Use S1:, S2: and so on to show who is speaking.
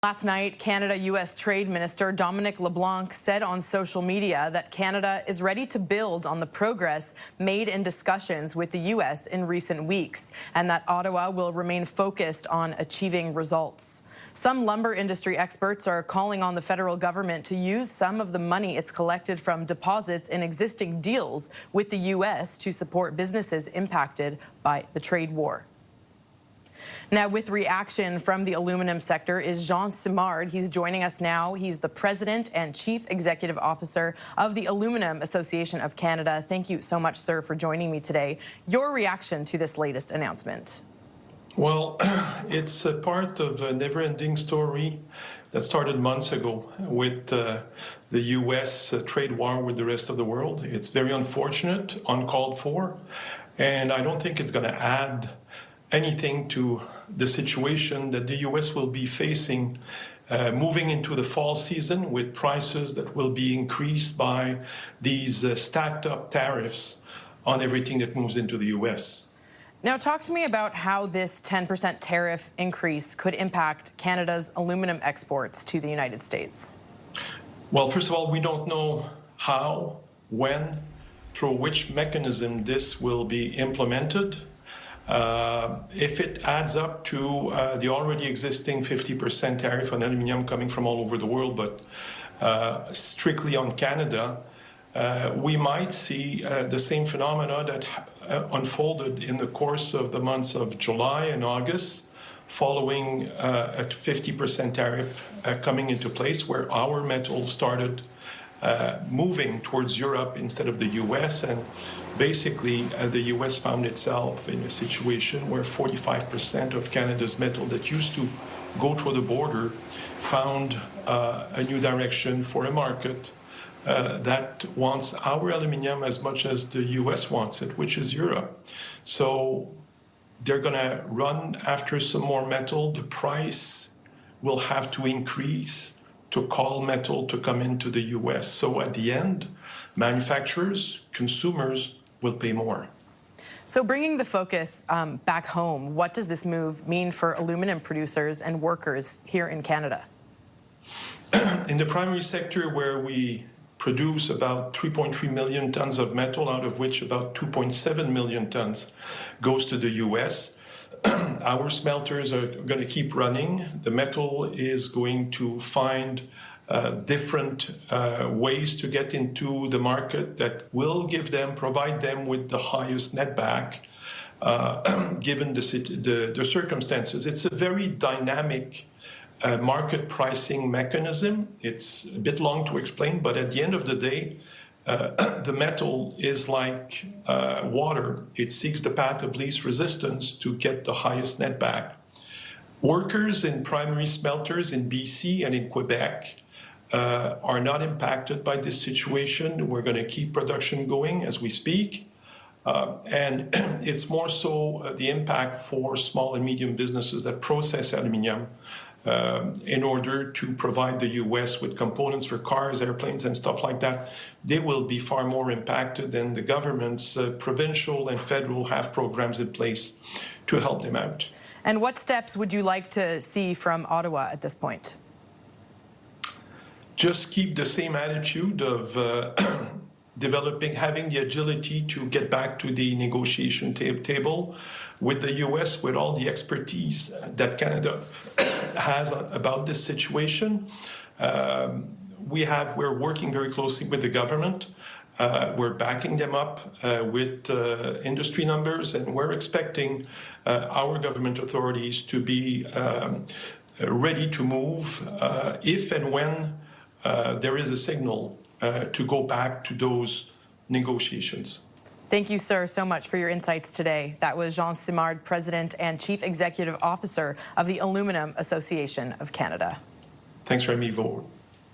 S1: Last night, Canada-U.S. Trade Minister Dominic LeBlanc said on social media that Canada is ready to build on the progress made in discussions with the U.S. in recent weeks, and that Ottawa will remain focused on achieving results. Some lumber industry experts are calling on the federal government to use some of the money it's collected from deposits in existing deals with the U.S. to support businesses impacted by the trade war. Now, with reaction from the aluminum sector is Jean Simard. He's joining us now. He's the President and Chief Executive Officer of the Aluminum Association of Canada. Thank you so much, sir, for joining me today. Your reaction to this latest announcement?
S2: Well, it's a part of a never-ending story that started months ago with the U.S. Trade war with the rest of the world. It's very unfortunate, uncalled for, and I don't think it's going to add anything to the situation that the U.S. will be facing moving into the fall season, with prices that will be increased by these stacked up tariffs on everything that moves into the U.S.
S1: Now, talk to me about how this 10% tariff increase could impact Canada's aluminum exports to the United States.
S2: Well, first of all, we don't know how, when, through which mechanism this will be implemented. If it adds up to the already existing 50% tariff on aluminum coming from all over the world, but strictly on Canada, we might see the same phenomena that unfolded in the course of the months of July and August, following a 50% tariff coming into place, where our metal started moving towards Europe instead of the U.S. And basically, the U.S. found itself in a situation where 45% of Canada's metal that used to go through the border found a new direction for a market that wants our aluminum as much as the U.S. wants it, which is Europe. So they're going to run after some more metal. The price will have to increase to call metal to come into the U.S. So at the end, manufacturers, consumers will pay more.
S1: So bringing the focus back home, what does this move mean for aluminum producers and workers here in Canada?
S2: In the primary sector, where we produce about 3.3 million tons of metal, out of which about 2.7 million tons goes to the U.S., our smelters are going to keep running. The metal is going to find different ways to get into the market that will provide them with the highest netback, given the circumstances. It's a very dynamic market pricing mechanism. It's a bit long to explain, but at the end of the day, the metal is like water. It seeks the path of least resistance to get the highest netback. Workers in primary smelters in BC and in Quebec are not impacted by this situation. We're going to keep production going as we speak. And it's more so the impact for small and medium businesses that process aluminum in order to provide the U.S. with components for cars, airplanes, and stuff like that. They will be far more impacted than the governments. Provincial and federal have programs in place to help them out.
S1: And what steps would you like to see from Ottawa at this point?
S2: Just keep the same attitude of having the agility to get back to the negotiation table with the U.S., with all the expertise that Canada has about this situation. We're working very closely with the government. We're backing them up with industry numbers, and we're expecting our government authorities to be ready to move if and when there is a signal to go back to those negotiations.
S1: Thank you, sir, so much for your insights today. That was Jean Simard, President and Chief Executive Officer of the Aluminum Association of Canada.
S2: Thanks, Remy Vaux.